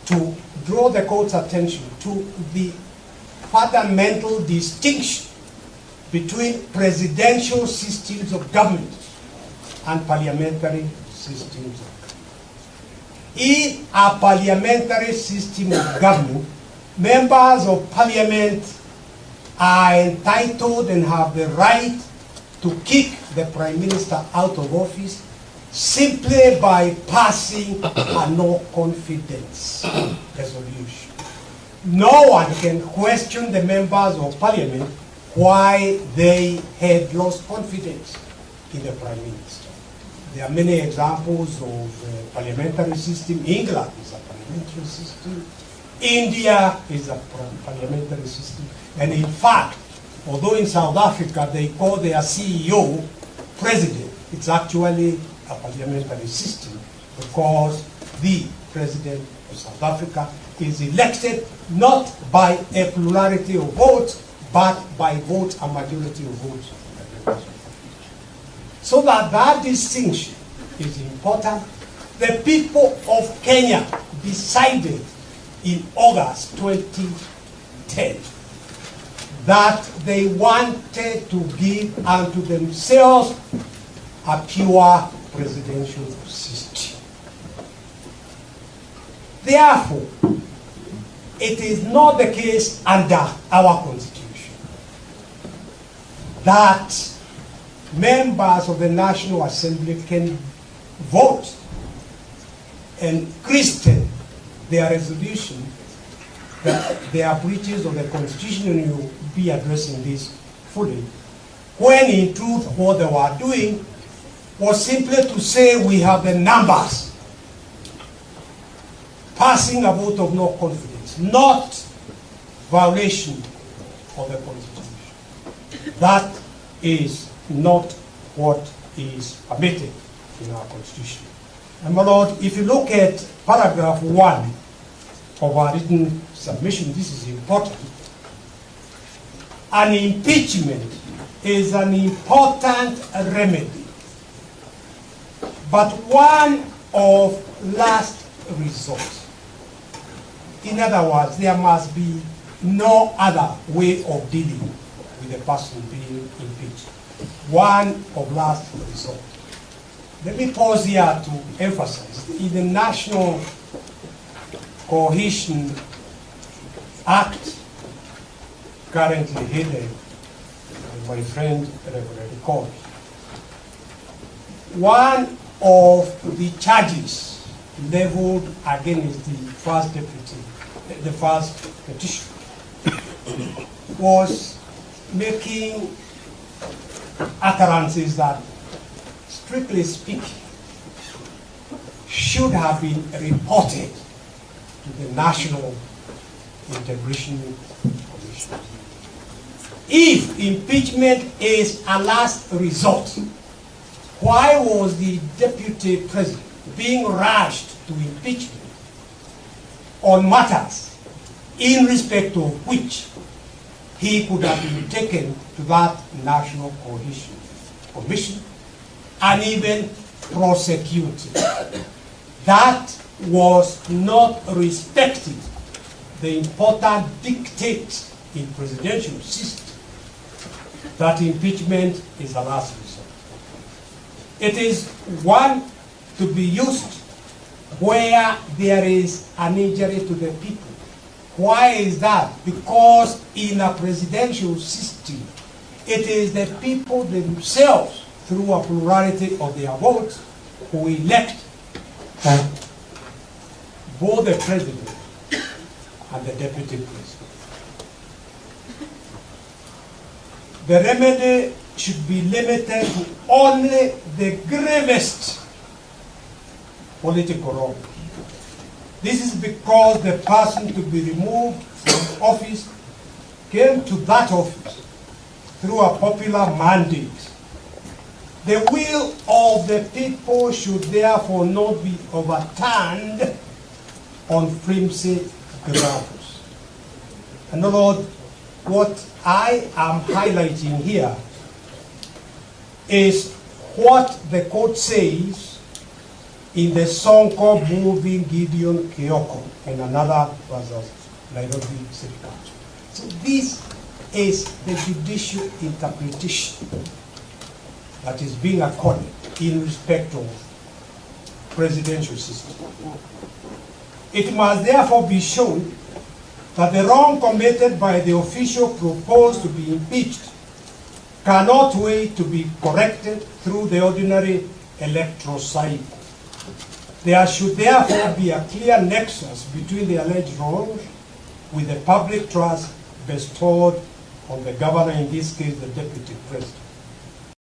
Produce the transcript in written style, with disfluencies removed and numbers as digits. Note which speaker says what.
Speaker 1: to draw the court's attention to the fundamental distinction between presidential systems of government and parliamentary systems of government. In a parliamentary system of government, members of parliament are entitled and have the right to kick the prime minister out of office simply by passing a no confidence resolution. No one can question the members of parliament why they had lost confidence in the prime minister. There are many examples of parliamentary system. England is a parliamentary system. India is a parliamentary system. And in fact, although in South Africa they call their CEO president, it's actually a parliamentary system because the president of South Africa is elected not by a plurality of votes, but by votes, a majority of votes. So that distinction is important. The people of Kenya decided in August 2010 that they wanted to give unto themselves a pure presidential system. Therefore, it is not the case under our constitution that members of the National Assembly can vote and christen their resolution that there are breaches of the constitution, and you'll be addressing this fully, when in truth what they were doing was simply to say we have the numbers, passing a vote of no confidence, not violation of the constitution. That is not what is permitted in our constitution. And my Lord, if you look at paragraph 1 of our written submission, this is important. An impeachment is an important remedy, but one of last resort. In other words, there must be no other way of dealing with the person being impeached. One of last resort. Let me pause here to emphasize, in the National Cohesion Act, currently headed by my friend Reverend Court, one of the charges leveled against the first deputy, the first petition, was making utterances that, strictly speaking, should have been reported to the National Integration Commission. If impeachment is a last resort, why was the deputy president being rushed to impeachment on matters in respect of which he could have been taken to that National Cohesion Commission and even prosecuted? That was not respecting the important dictate in presidential system that impeachment is a last resort. It is one to be used where there is an injury to the people. Why is that? Because in a presidential system, it is the people themselves, through a plurality of their votes, who elect both the president and the deputy president. The remedy should be limited to only the gravest political wrong. This is because the person to be removed from office came to that office through a popular mandate. The will of the people should therefore not be overturned on flimsy grounds. And Lord, what I am highlighting here is what the court says in the Sonko moving Gideon Kioko, and another versus Nairobi City Council. So this is the judicial interpretation that is being accorded in respect of presidential system. It must therefore be shown that the wrong committed by the official proposed to be impeached cannot wait to be corrected through the ordinary electoral cycle. There should therefore be a clear nexus between the alleged wrongs with the public trust bestowed on the governor, in this case the deputy president.